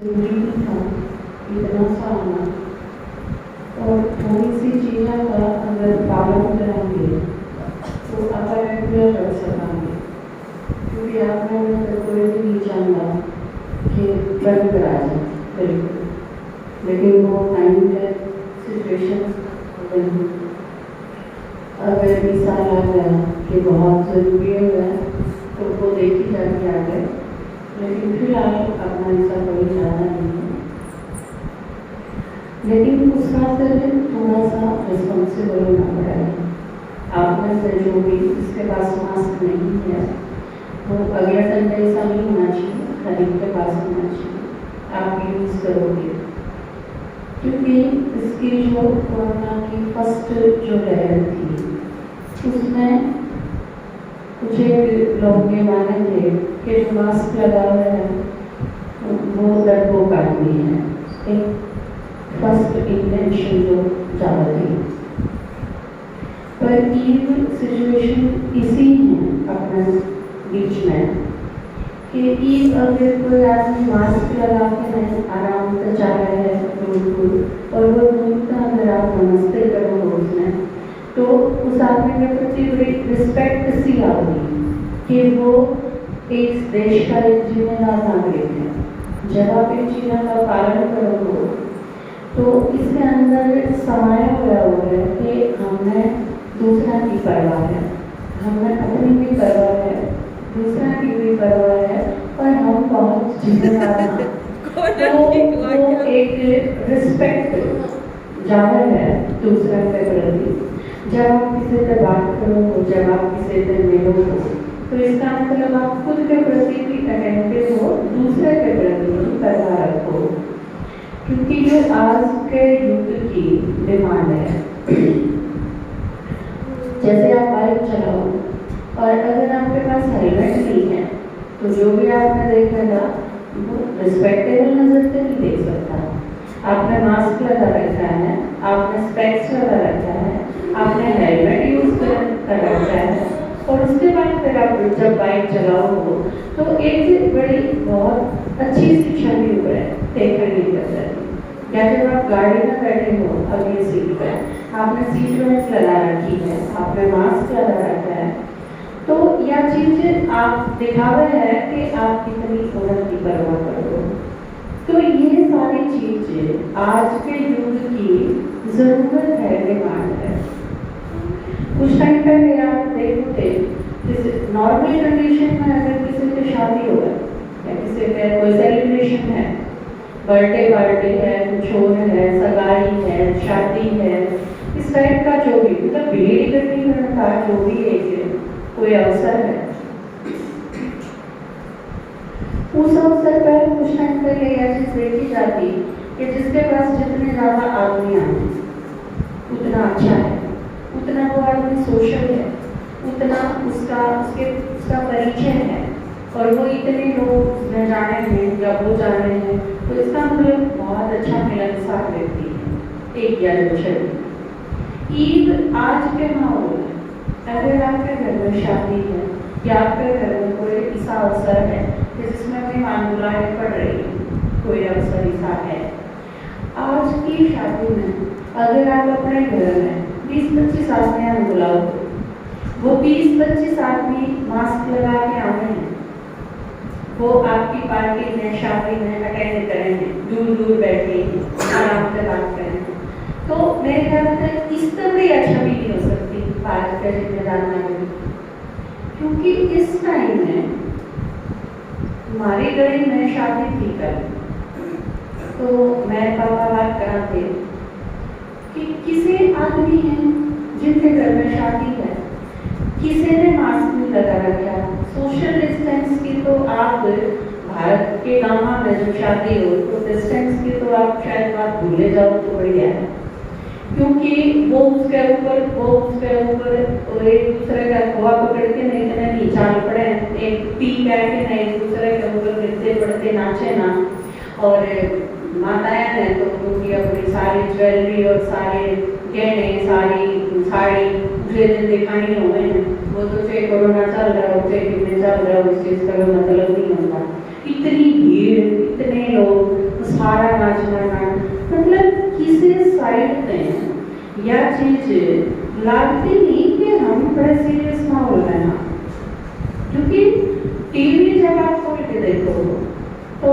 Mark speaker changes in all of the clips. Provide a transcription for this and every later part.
Speaker 1: जरूरी नहीं था इतना सा आना। और थोड़ी सी चीज़ों का अगर पालन करेंगे तो अपन पूरा कर सकेंगे, क्योंकि आपने कोई भी नहीं जानता कि बंद करा जाए बिल्कुल, लेकिन वो टाइम है सिचुएशन बनी। अगर मिसाल आ गया कि बहुत ज़रूरी है तो वो देखी जाती आ गए, लेकिन फिलहाल अपना ऐसा कोई ज़्यादा नहीं है। लेकिन उस बात में थोड़ा सा रिस्पॉन्सिबल होना पड़ेगा। आप में से जो भी जिसके पास मास्क नहीं है वो अगले संडे ऐसा नहीं होना चाहिए, खरीद के पास होना चाहिए, आप यूज़ करोगे। क्योंकि इसकी जो कोरोना की फर्स्ट जो लहर थी उसमें कुछ एक लोग ये माने थे कि जो मास्क लगा हुआ है वो डरपोक आदमी है। एक फर्स्ट इंटेंशन जो ज़्यादा थी, पर ईव सिचुएशन इसी है अपने बीच में कि ईव अगर कोई आदमी मास्क लगा के नहीं आराम से जा रहा है दूर और वो दूर का अगर आप नमस्ते करो उसमें, तो उस आदमी के प्रति बड़ी रिस्पेक्ट सी आती कि वो इस देश का एक जिम्मेदार नागरिक है। जब आप इन चीज़ों का पालन करोगे तो इसके अंदर समाया हुआ है कि हमें दूसरा की परवाह है, हमें अपनी भी परवाह है, दूसरा की भी परवाह है, और हम बहुत जिम्मेदार हैं। तो वो एक रिस्पेक्ट जाहिर है दूसरे के प्रति। जब आप किसी से बात करो, जब आप किसी से मिलो, तो इसका मतलब आप खुद के प्रति भी अटेंटिव हो, दूसरे के प्रति भी परवाह रखो। क्योंकि जो आज के युग की डिमांड है, जैसे आप बाइक चलाओ और अगर आपके पास हेलमेट नहीं है तो जो भी आपने देखेगा वो रिस्पेक्टेबल नजर से नहीं देख सकता। आपने मास्क लगा रखा है, आपने स्पेक्स लगा रखा है, आपने हेलमेट यूज कर रखा है, और उसके बाद फिर आप जब बाइक चलाओ तो एक बड़ी बहुत अच्छी शिक्षा भी हो है देखने की वजह। या जब आप गाड़ी में बैठे हो अगली सीट पर, आपने सीट बेल्ट लगा रखी है, आपने मास्क लगा रखा है, तो यह चीज़ आप दिखावा है कि आप कितनी औरत की परवाह करो। तो ये सारी चीजें आज के युग की जरूरत है, डिमांड है। कुछ टाइम पहले आप देखोगे नॉर्मल कंडीशन में अगर किसी की शादी हो या किसी का कोई सेलिब्रेशन है, बर्थडे पार्टी है, कुछ और है, सगाई है, शादी है, इस टाइप का जो भी मतलब भीड़ इकट्ठी होने का जो भी एक कोई अवसर है, उस अवसर पर कुछ टाइम पहले यह चीज देखी जाती कि जिसके पास जितने ज्यादा आदमी आए उतना अच्छा है, उतना वो आदमी सोशल है, उतना उसका परिचय है, और वो इतने लोग उसमें जाने हैं या वो जाने हैं, तो इसका मतलब बहुत अच्छा मिलनसार व्यक्ति है। एक या दो शब्द ईद आज के माहौल में अगर आपके घर में शादी है या आपके घर में कोई ऐसा अवसर है जिसमें मेहमान बुलाए पड़ रही है, कोई अवसर ऐसा है, आज की शादी में अगर आप अपने घर में 20-25 आदमी बुलाओ, वो 20-25 आदमी मास्क लगा के आए हैं, वो आपकी पार्टी में शादी में अटेंड करेंगे, दूर दूर बैठे आराम से बात करेंगे, तो मेरे ख्याल से इस तरह भी अच्छा भी नहीं हो सकती भारत का जिम्मेदार नागरिक। क्योंकि इस टाइम में हमारी गली में शादी थी कल, तो मैं पापा बात कराते कि किसी आदमी है जिनके घर में शादी है, किसी ने मास्क नहीं लगा रखा, सोशल डिस्टेंस की तो आप भारत के गाँव में जब शादी हो तो डिस्टेंस की तो आप शायद बात भूले जाओ तो बढ़िया है, क्योंकि वो उसके ऊपर और एक दूसरे का खोआ पकड़ के नहीं इतने नीचाल पड़े, एक पी बैठ के नहीं एक दूसरे के ऊपर गिरते पड़ते नाचे ना। और माताएं हैं तो उनकी अपनी सारी ज्वेलरी और सारे गहने सारी साड़ी दूसरे दिन दिखानी हो गए हैं, वो तो चाहे कोरोना चल रहा हो चाहे कितने चल रहा हो, इस चीज का मतलब नहीं होता। इतनी भीड़, इतने लोग, सारा नाचना गाना, मतलब किसी साइड में यह चीज लगती नहीं कि हम बड़े सीरियस माहौल में हैं। क्योंकि टीवी जब आप खोल के देखो तो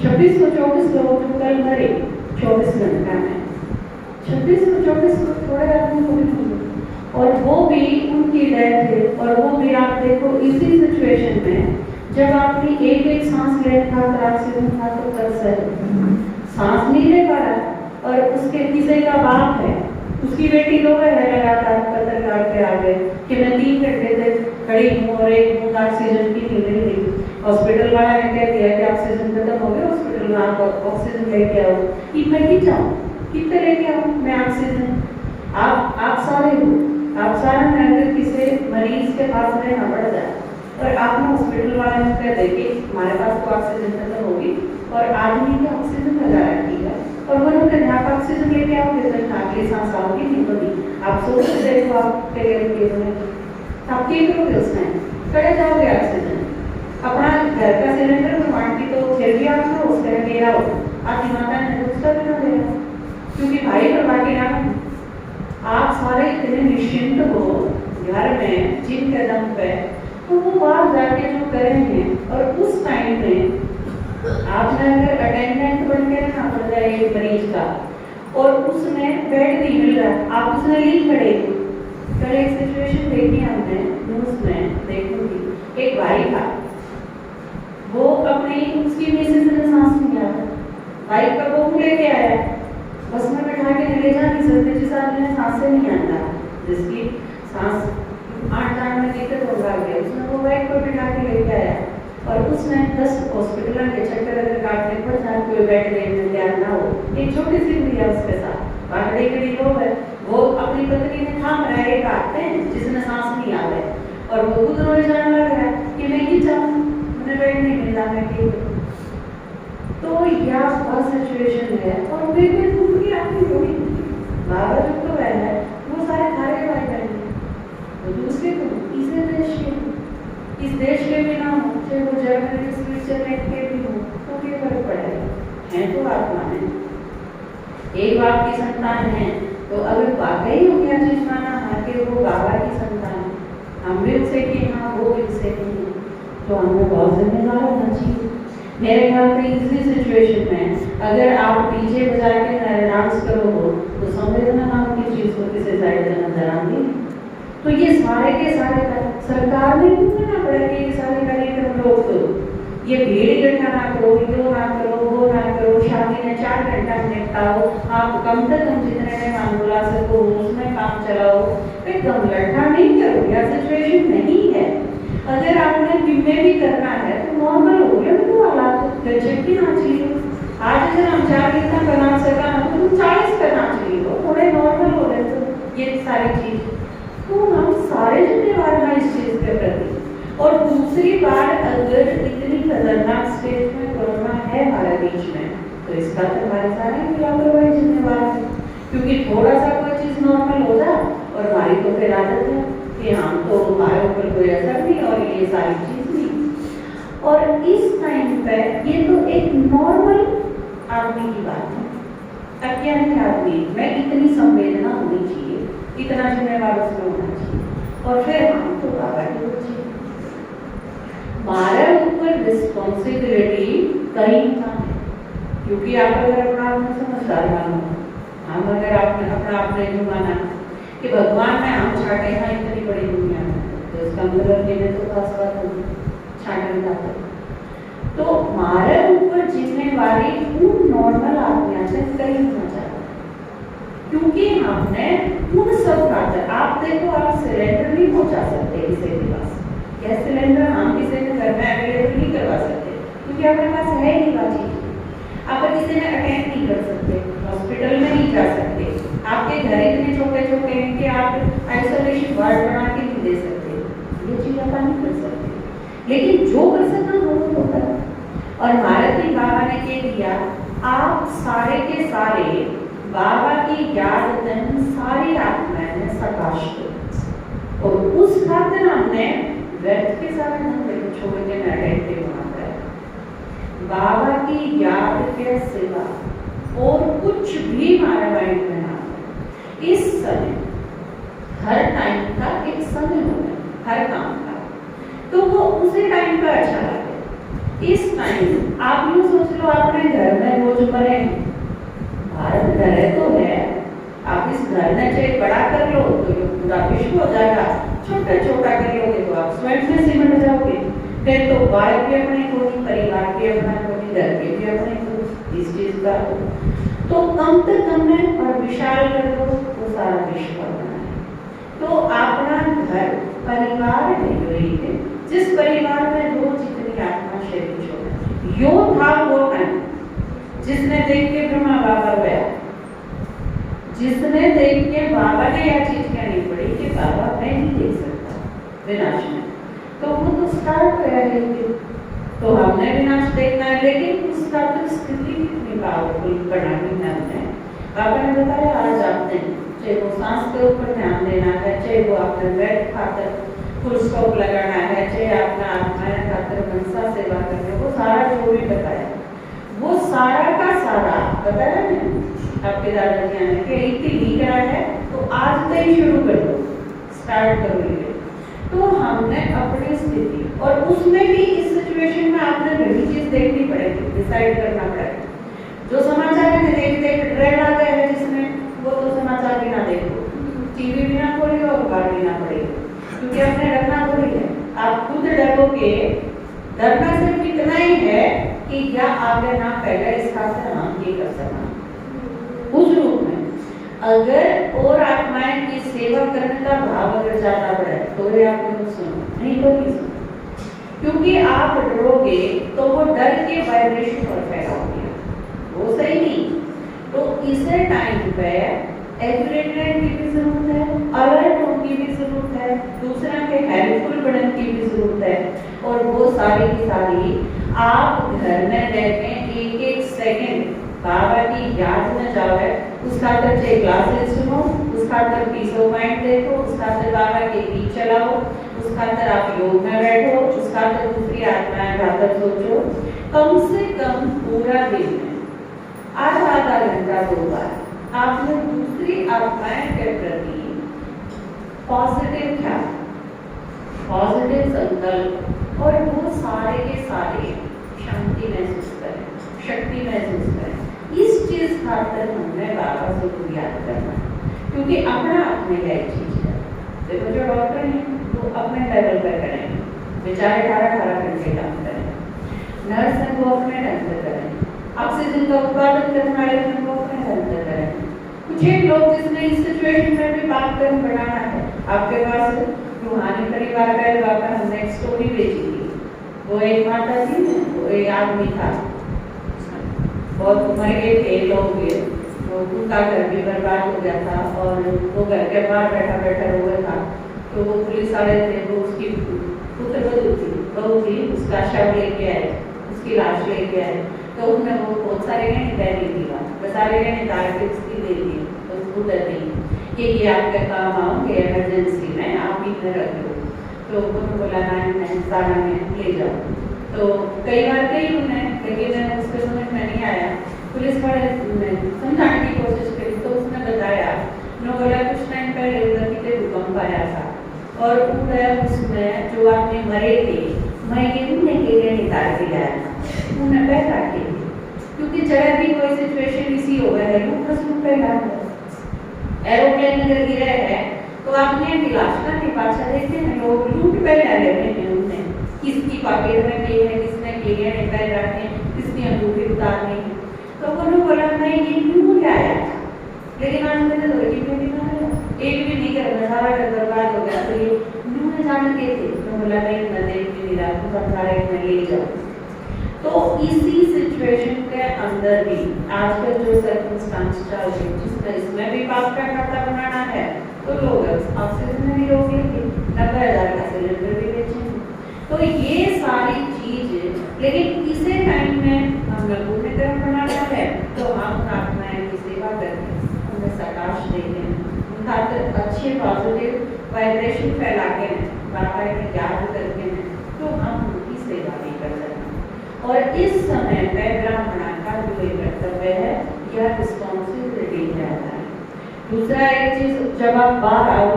Speaker 1: 2624 लोग जो कल मरे 24 घंटा में, 2624 लोग थोड़े आदमी को भी, और वो भी उनकी डेथ है। और वो भी आप देखो इसी सिचुएशन में जब आपने एक एक सांस ले था, ऑक्सीजन था तो कैसे सांस नहीं ले पा रहा। और उसके किसी का बाप है, उसकी बेटी रो है लगातार पत्रकार पे आ गए कि मैं 3 घंटे से खड़ी हूँ और एक बूंद ऑक्सीजन की नहीं मिल रही। हॉस्पिटल वाला ने कह दिया कि ऑक्सीजन खत्म हो गया, हॉस्पिटल में आप ऑक्सीजन लेके आओ। कि मैं नहीं जाऊँ, कितने लेके आऊँ मैं ऑक्सीजन? आप सारे हो, आप सारा अगर किसी मरीज के पास रहना पड़ जाए और आपने हॉस्पिटल वाले ने कह दे कि हमारे पास तो ऑक्सीजन खत्म होगी और आदमी की ऑक्सीजन लगा रखी है और वो लोग आप ऑक्सीजन लेके आओगे तो अगली सांस आओगी नहीं तो नहीं। आप सोच के देखो आप आप क्या करोगे उस टाइम? खड़े जाओगे ऑक्सीजन अपना घर का सिलेंडर बनवाने की तो फिर भी आप ना उस तरह ले आओ, आपकी माता ने उसका भी ना दे क्योंकि भाई करवा के ना आप सारे इतने निश्चिंत हो घर में जिन कदम पे, तो वो बाहर जाके जो करेंगे। और उस टाइम में आपने अगर अटेंडेंट बन के रखना पड़ जाए एक मरीज का और उसमें बेड नहीं मिल रहा, आप उसमें लीक पड़ेगी। कल एक सिचुएशन देखी हमने न्यूज में, देखूंगी एक भाई था, वो अपनी उसकी मिसेज ने सांस नहीं आ रहा, भाई का वो लेके आया, बस में बैठा के ले जा नहीं सकते जिस आदमी ने सांस नहीं आता, जिसकी सांस 8 में दिक्कत हो रही है, उसने वो बाइक पर बिठा के लेके आया और उसने 10 हॉस्पिटल के चक्कर अगर काटने पड़ जाए कोई बेड लेने तैयार ना हो। एक छोटी सी गुड़िया उसके साथ बाहर के लोग है, वो अपनी पत्नी ने थाम रहा है, काटते हैं जिसने सांस नहीं आ रहा है और वो खुद रोने जाने लग रहा है कि मैं ही चाहूँ, मुझे बेड नहीं मिल रहा, मैं ठीक। तो यह वह सिचुएशन है और वे दूसरी आपकी होगी बाबा जो तो है वो सारे खारे भाई बहन तो दूसरे को इसे देश के, इस देश के भी ना हो, चाहे वो जर्मनी स्विट्जरलैंड के भी हो, तो भी फर्क पड़ेगा। है तो आत्मा है, एक बाप की संतान है, तो अगर वाकई हो गया चीज माना है कि वो बाबा की संतान है, हम भी उसे कि हाँ वो भी उसे नहीं, तो हमें बहुत जिम्मेदार होना चाहिए। मेरे ख्याल में इसी सिचुएशन में अगर आप डीजे बजा के डांस करो हो तो संवेदना नाम की चीज को किसी साइड से नजर आएगी। तो ये सारे के सारे सरकार ने क्यों करना पड़ा कि ये सारे कार्यक्रम रोक दो, ये भीड़ इकट्ठा ना करो, यो ना करो, वो ना करो, शादी में 4 घंटा निपटाओ, आप कम से कम जितने मेहमान बुला सको उसमें काम चलाओ, एकदम लड़का नहीं करो, यह सिचुएशन नहीं है। अगर आपने दिन में भी करना है तो नॉर्मल हो गया तो हालात गजब की नाच ली। आज अगर हम 4 इतना बना सका तो तुम 40 का नाच ली हो, थोड़े नॉर्मल हो रहे तो ये सारी चीज, तो हम सारे जिम्मेवार हैं इस चीज के प्रति। और दूसरी बार अगर इतनी खतरनाक स्टेज में कोरोना है हमारे बीच में तो इसका तो हमारे सारे लापरवाही जिम्मेवार है, क्योंकि थोड़ा सा कोई चीज नॉर्मल हो जाए और हमारी तो फिर आदत है कि हम तो हमारे ऊपर कोई असर नहीं और ये सारी चीज नहीं। और इस टाइम पे ये तो एक नॉर्मल आदमी की बात है, अज्ञानी आदमी में इतनी संवेदना होनी चाहिए, इतना जिम्मेवार उसमें होना चाहिए। और फिर हम तो बाबा की बच्चे, हमारे ऊपर रिस्पॉन्सिबिलिटी कहीं ना है, क्योंकि आप अगर अपना आपने समझदार मानो, हम अगर आपने अपना आपने जो माना कि भगवान ने हम छाटे हैं इतनी बड़ी दुनिया में, तो इसका मतलब ये तो खास बात होगी छाटे जाते, तो हमारे ऊपर जिम्मेवारी उन नॉर्मल आदमियों से कहीं होना चाहिए, क्योंकि हमने उन सब खातर, आप देखो आप सिलेंडर नहीं पहुंचा सकते किसी के पास, गैस सिलेंडर हम किसी के घर में अवेलेबल नहीं करवा सकते क्योंकि आपके पास है नहीं बात, आप किसी में अटेंड नहीं कर सकते, हॉस्पिटल में नहीं जा सकते, आपके घर इतने छोटे छोटे हैं कि आप आइसोलेशन वार्ड बना के नहीं दे सकते, ये चीज आप नहीं कर सकते, लेकिन जो कर सकता वो तो करो। और भारत की बाबा ने कह दिया आप सारे के सारे बाबा की याद दिन सारी आत्माएं में सकाश दो, और उस खातिर हमने व्यर्थ के सारे छोड़ के अटेंटिव होना है, बाबा की याद के सिवा और कुछ भी हमारे माइंड में ना आए। इस समय हर टाइम का एक समय होता है हर काम का, तो वो उसी टाइम पर अच्छा लगे। इस टाइम आप यूँ सोच लो अपने घर में रोज मरे, भारत घर तो है, आप इस घर में चाहे बड़ा कर लो तो ये पूरा विश्व हो जाएगा, छोटा छोटा कर लोगे तो आप स्वयं में सिमट जाओगे। फिर तो बाहर भी अपने कोई, परिवार भी अपना कोई, घर के भी अपने कोई, इस चीज का तो कम से कम में और विशाल कर दो तो सारा विश्व बना है। तो अपना घर परिवार है, जिस परिवार में रोज जितनी आत्मा शरीर छोड़ा यो था वो टाइम जिसने देख के ब्रह्मा बाबा गया, जिसने देख के बाबा ने यह चीज कहनी पड़ी कि बाबा मैं नहीं देख सकता विनाश में, तो वो तो स्टार्ट हो है तो हमने विनाश देखना है, लेकिन उसका तो स्थिति कितनी पावरफुल बनानी है हमने। बाबा ने बताया आज आपने चाहे वो सांस के ऊपर ध्यान देना है, चाहे वो आपने बैठ खाकर फुल स्टॉप लगाना है, चाहे अपना आत्मा खाकर मनसा सेवा करना, वो सारा जो भी बताया वो सारा का सारा बताया ना आपके दादाजी ने कि इतनी लीक रहा है तो आज से ही शुरू कर दो, स्टार्ट करोगे। तो हमने अपनी स्थिति और उसमें भी इस सिचुएशन में आपने बड़ी चीज देखनी पड़ेगी, डिसाइड करना पड़ेगा। जो समाचार में देख देख ट्रेंड आ गया है जिसमें, वो तो समाचार भी ना देखो, टीवी भी ना खोलिए और अखबार भी ना पढ़िए, क्योंकि आपने रखना थोड़ी है। आप खुद डरोगे, डरना सिर्फ इतना ही है कि क्या आगे ना पहले इसका से हम ये कर सकना उस रूप में। अगर और आत्माएं की सेवा करने का भाव अगर ज्यादा बढ़े तो ये आप लोग सुनो, नहीं तो नहीं सुनो, क्योंकि आप डरोगे तो वो डर के वाइब्रेशन और फैलाओगे, वो सही नहीं। तो इसे टाइम पे एक्यूरेट रहने की भी जरूरत है, अलर्ट होने की भी जरूरत है, दूसरा के हेल्पफुल बनने की भी जरूरत है। और वो सारी की सारी आप घर में रहते एक एक सेकंड बाबा की याद में जाओ है, उसका अंदर चाहे क्लासेस सुनो, उसका अंदर पीस ऑफ माइंड देखो, उसका अंदर बाबा के गीत चलाओ, उसका अंदर आप योग में बैठो, उसका अंदर दूसरी आत्माएं खातर सोचो। कम से कम पूरा दिन में आधा घंटा 2 बार आपने दूसरी आत्माएं के प्रति पॉजिटिव ख्याल, पॉजिटिव संकल्प और वो सारे के सारे शांति महसूस करें, शक्ति महसूस करें। इस चीज खातर हमने बाबा से को याद करना, क्योंकि अपना अपने लायक चीज है। देखो जो डॉक्टर हैं वो अपने लेवल पर करेंगे, बेचारे 18 घंटे काम करेंगे, नर्स हैं वो अपने ढंग से करेंगे, ऑक्सीजन का उत्पादन करने वाले हैं वो अपने ढंग से करेंगे। कुछ एक लोग जिसने इस सिचुएशन में भी बात कर बनाना है, आपके पास रूहानी परिवार का बाबा हमने एक स्टोरी भेजी थी। वो एक माता थी, वो एक आदमी था, बहुत उम्र के थे लोग, तो उनका घर भी बर्बाद हो गया था और वो घर के बाहर बैठा बैठा हुआ था। तो वो पुलिस वाले थे, वो उसकी पुत्रवधू थी, उसका शव लेके आए, उसकी लाश लेके आए। तो उसने वो बहुत सारे गहने पहने थी, सारे गहने तार के उसकी दे दिए, तो उसको डर नहीं कि ये आपके काम आओगे इमरजेंसी में, आप ही में रख लो। तो उन्होंने बोला मैं सारा में ले जाओ। तो कई बार गई उन्हें, लेकिन उसके समझ में नहीं आया। पुलिस वाले समझाने की कोशिश करी तो उसने बताया, उन्होंने बोला कुछ टाइम पहले उधर कितने भूकंप आया था और उधर उसमें जो आपने मरे थे, मैं ये उन्हें के लिए निकाल के लाया था, उन्हें बैठा के, क्योंकि जगह भी कोई सिचुएशन इसी हो गया है, लोग प्रश्न पहला एरोप्लेन अगर गिरा है तो आपने गिलास का पाछा देखते हैं, लोग लूट पहले लेते हैं, उन्हें किसकी पॉकेट में की है, किसने क्लियर पैर रखे, किसकी अंगूठी उतारनी है। तो उन्होंने बोला मैं ये क्यों लाया था, लेकिन आज मैंने तो एक भी नहीं कर, सारा घर बर्बाद हो गया। तो ये उन्होंने जान के थे, तो बोला नहीं मैं देख भी नहीं रहा, तो सारे में ले जाओ। तो इसी सिचुएशन के अंदर भी आजकल जो सर्कमस्टांस चल रही है, जिसमें इसमें भी पाप का खाता बनाना है, तो लोग ऑक्सीजन में भी रोक लेंगे, 90,000 का सिलेंडर भी बेचेंगे। तो ये सारी चीज, लेकिन इसे टाइम में हम लोगों ने कर्म बनाना है, तो हम आत्माएं की सेवा करके उन्हें सकाश देते हैं, उनका अच्छे पॉजिटिव वाइब्रेशन फैला के बाबा की याद करके हैं, तो हम उनकी सेवा भी कर सकते हैं। और इस समय पे ब्राह्मण का जो कर्तव्य है क्या रिस्पॉन्सिबिलिटी रहता है। दूसरा एक चीज, जब आप बाहर आओ,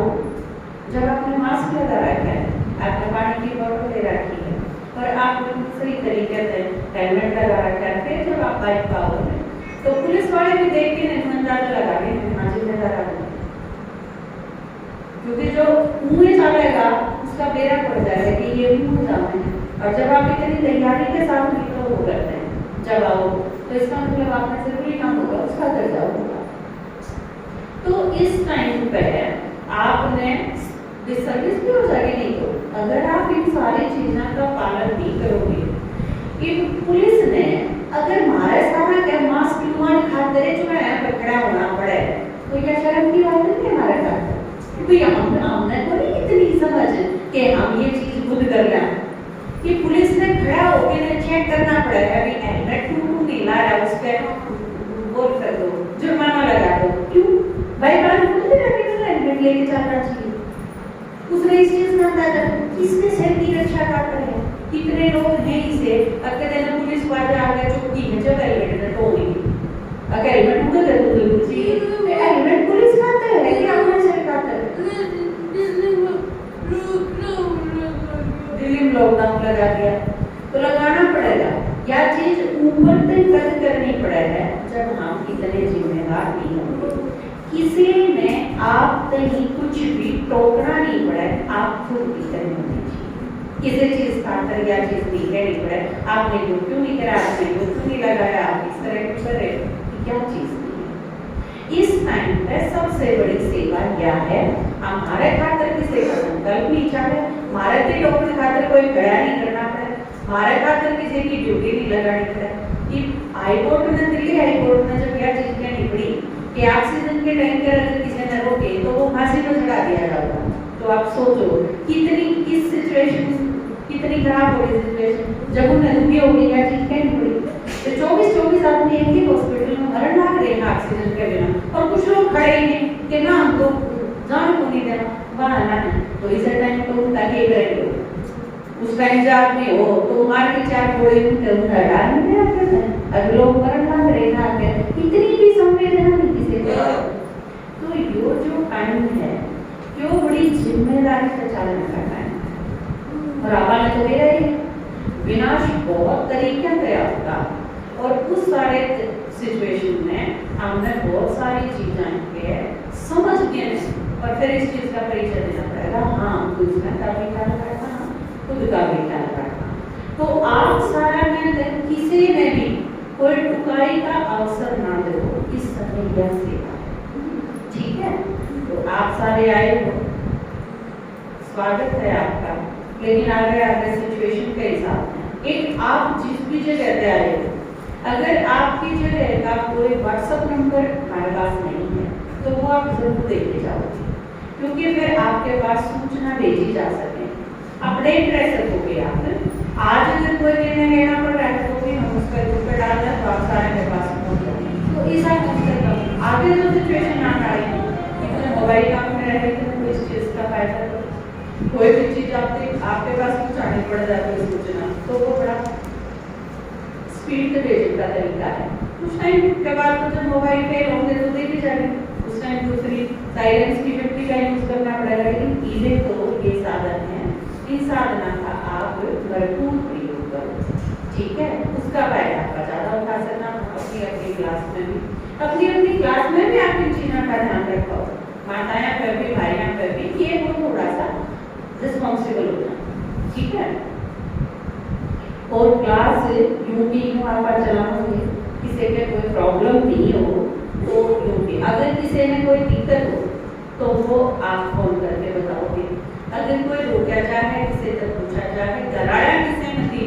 Speaker 1: जब आपने मास्क लगा रखा है, आपने पानी की बोतल ले रखी है और आपने सही तरीके से हेलमेट लगा रखा है, फिर जब आप बाइक पर आओगे तो पुलिस वाले भी देख के नहीं अंदाजा लगा के हाँ जिम्मेदार आदमी, क्योंकि जो मुंह में चलेगा उसका बेरा पड़ जाएगा कि ये मुंह जाना है। और जब आप इतनी तैयारी के साथ निकलो वो करते हैं जब आओ, तो इसका मतलब आपने जरूरी काम होगा उसका कर जाओगा। तो इस टाइम पे आपने डिसर्विस भी हो जाएगी। नहीं तो अगर आप इन सारी चीजों का पालन नहीं करोगे, कि पुलिस ने अगर हमारे सारा क्या मास्क लुमान खातिर जो है पकड़ा होना पड़े, तो क्या शर्म की बात नहीं है हमारे साथ? क्योंकि हमने तो नहीं इतनी समझ कि हम ये चीज खुद कर रहे हैं कि पुलिस ने खड़ा होकर चेक करना पड़ेगा कि हेलमेट क्यों नहीं ला रहा, उस पर बोल कर दो, जुर्माना लगा दो। क्यों भाई बात खुद हेलमेट लेके जाना चाहिए। उसने इस चीज में अंदाजा किसने शहर की रक्षा कर रहे हैं, कितने लोग हैं इसे अगर देना पुलिस वाले आ गए चौकी में जब हेलमेट ने तो होगी अगर हेलमेट उड़ गए तो दूसरी हेलमेट पुलिस खाते हैं कि हमारे शहर खाते हैं। दिल्ली में लॉकडाउन लगा दिया तो लगाना पड़ेगा, या चीज ऊपर तक कद करनी पड़ेगा जब हम इतने जिम्मेदार नहीं होंगे। किसी ने आप कहीं कुछ भी टोकना नहीं पड़े, आप खुद इतने होने चाहिए। किसी चीज खातर या चीज नहीं पड़े, आपने जो क्यों नहीं करा, आपने जो क्यों नहीं लगाया, आप इस तरह कुछ करे, क्या चीज नहीं है। इस टाइम पे सबसे बड़ी सेवा क्या है, हमारे खातर की सेवा संकल्प नहीं चाहे, हमारे के डॉक्टर खातर कोई खड़ा नहीं करना पड़े, हमारे खातर किसी की ड्यूटी नहीं लगानी पड़े। कि हाईकोर्ट ने, दिल्ली हाईकोर्ट ने जब यह चीज कहनी पड़ी कि ऑक्सीजन के टैंकर अगर किसी ने रोके तो वो फांसी पर चढ़ा दिया जाएगा, तो आप सोचो कितनी किस सिचुएशन कितनी खराब हो गई सिचुएशन जब उन्हें दुखी हो गई यह चीज कहनी पड़ी। तो 24 आदमी एक ही हॉस्पिटल में मरण लाग रहे हैं ऑक्सीजन के बिना, और कुछ लोग खड़े हैं कि ना हम तो जान को नहीं देना बहाना है। तो इस टाइम तो उनका के करेंगे, उस टाइम जब आदमी हो तो मार के चार गोली उनके उनका डाल नहीं आते थे, अब लोग मरण लाग रहे हैं आके, इतनी भी संवेदना नहीं किसी को। तो यो जो टाइम है यो बड़ी जिम्मेदारी से चालन करना है। और आपने तो मेरा ही विनाश बहुत तरीके से आपका, और उस सारे सिचुएशन में हमने बहुत सारी चीजें के समझ के और फिर इस चीज का परिचय देना पड़ेगा। हाँ दूसरा का भी ख्याल रखना, खुद का भी ख्याल रखना। तो आप सारा में किसी में भी कोई टुकाई का अवसर ना दो, इस समय यह सेवा है। ठीक है, तो आप सारे आए हो, स्वागत है आपका। लेकिन आगे आगे सिचुएशन के हिसाब से एक आप जिस भी जगह पे आए हो, अगर आपकी जगह का कोई व्हाट्सएप नंबर हमारे पास नहीं है तो वो आप जरूर देके जाओगे, क्योंकि फिर आपके पास सूचना भेजी जा सके, अपडेट रह सकोगे आप। आज अगर कोई निर्णय लेना पड़ रहा है तो भी हम उसका ग्रुप पे डाल दें तो आप सारे के पास पहुंच जाएंगे। तो इस आगे जो सिचुएशन आ रही है, मोबाइल काम में रहे तो इस चीज का फायदा, कोई भी चीज आपके पास पहुंचानी पड़ जाती है सूचना, तो वो बड़ा स्पीड से भेजने का तरीका है। उस टाइम के बाद तो जब मोबाइल पे होंगे तो दे भी जाएंगे, उस टाइम दूसरी साइलेंस की शक्ति का यूज करना पड़ेगा। लेकिन इसे तो ये साधन है, इस साधना का आप भरपूर प्रयोग करो। ठीक है, उसका फायदा आपका ज्यादा उठा सकना। अपनी क्लास में भी अपनी क्लास में भी आप इन चीजों का ध्यान रखो, माताएं पर भी भाइयों पर भी, ये वो थोड़ा सा रिस्पॉन्सिबल होना। ठीक है, और क्लास यूं भी आप चलाओगे, किसी के कोई प्रॉब्लम नहीं हो तो यूं भी, अगर किसी में कोई दिक्कत हो तो वो आप फोन करके बताओगे। अगर कोई रोका चाहे, किसी से पूछा चाहे, डराया किसी में भी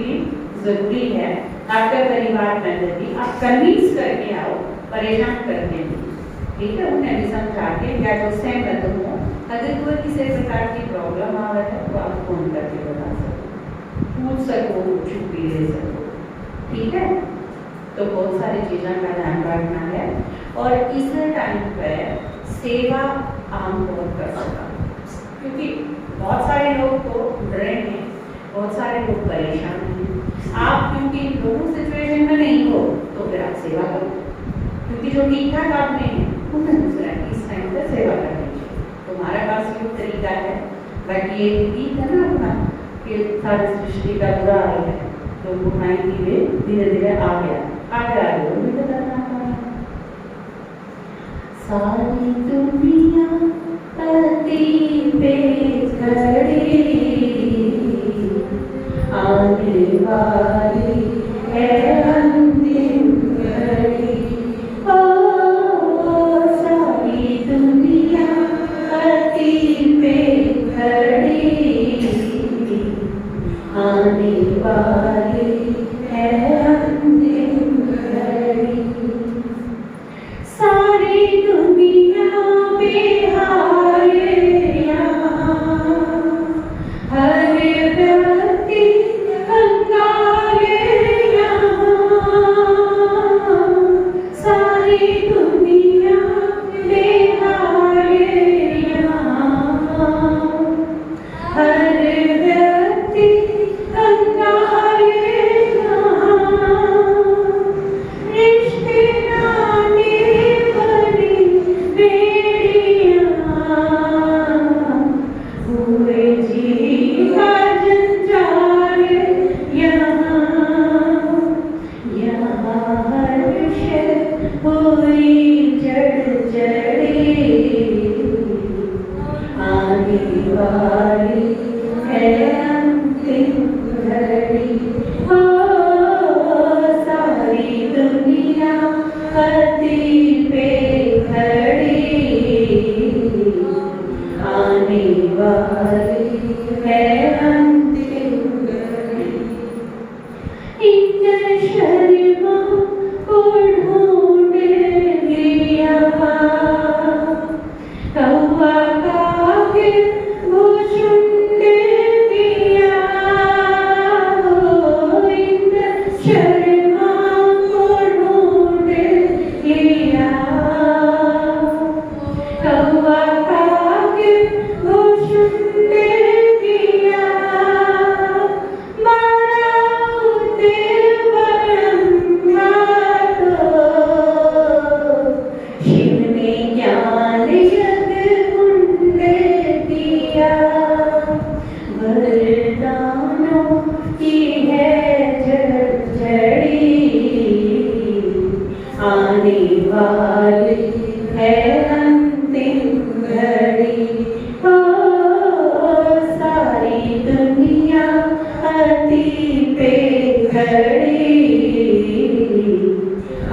Speaker 1: जरूरी है। आपके परिवार में भी आप कन्विंस करके आओ, परेशान करके नहीं। ठीक है, उन्हें भी समझा के या जो सहमत हो, अगर कोई किसी प्रकार की प्रॉब्लम आ रहा है तो आप फोन करके बता सको, पूछ सको, छुट्टी ले सको। ठीक है, तो बहुत सारी चीज़ों का ध्यान रखना है। और इस टाइम पे सेवा आम तौर कर सका, क्योंकि बहुत सारे लोग तो डरे हैं, बहुत सारे लोग परेशान हैं। आप क्योंकि दोनों सिचुएशन में नहीं हो तो फिर आप सेवा करो, क्योंकि जो ठीक ठाक आदमी है उन्हें दूसरा इस टाइम पर सेवा करनी चाहिए। तो हमारे पास ये तरीका है। बाकी ये गीत है ना अपना कि सारी सृष्टि का बुरा हाल है, तो बुराई की वे धीरे धीरे आ गया आगे वो भी बताना है। सारी दुनिया पति पे खड़ी आने वाली है अंतिम घड़ी। ओ सारी दुनिया पति पे खड़ी आने वाली है अंतिम घड़ी। सारी दुनिया बेहाल यहाँ, हर व्यक्ति कंगाल यहाँ। सारी दुनिया बेहाल यहाँ, हर व्यक्ति कंगाल यहाँ। रिश्ते नाते बड़ी बेड़ियाँ, हुए जी का जंजाल यहाँ। यहाँ हर शय हुई जड़ी, आने वाली है अंतिम घड़ी। हो सारी दुनिया पति पे खड़ी आने वाली है अंतिम घड़ी। इंद्र शर्मा को ढूंढ लिया, कौवा कागे वो चुन दिया। इंद्र शर्मा को ढूंढ लिया, कौवा कागे वो चुन दिया। मारा उते ब्रह्मा को शिव ने ज्ञान यज्ञ कुंड दिया। वरदानों की है झड़ी, आने वाली है अंतिम घड़ी। हो सारी दुनिया पति पे खड़ी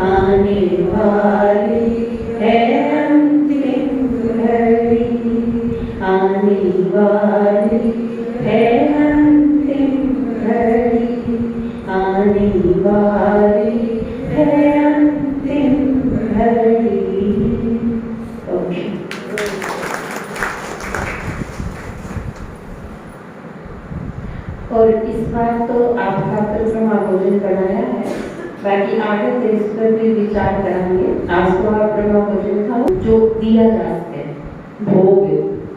Speaker 1: आने वाली है अंतिम घड़ी। आने वाली है अंतिम घड़ी। आने वाली है अंतिम घड़ी। और इस बार तो आपका परिक्रमा भोजन बनाया है, बाकी आगे से इस पर भी विचार करेंगे। आज तो आप परिक्रमा भोजन खाओ जो दिया जा सके, भोग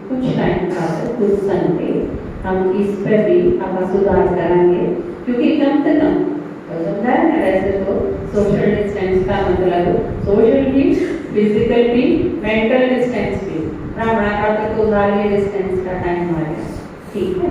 Speaker 1: कुछ टाइम खाकर कुछ संडे हम इस पर भी आपका सुधार करेंगे, क्योंकि कम से कम समझा है ना। वैसे तो सोशल डिस्टेंस का मतलब सोशल भी, फिजिकल भी, मेंटल डिस्टेंस भी, ब्राह्मण का तो डिस्टेंस का टाइम आ गया, ठीक है।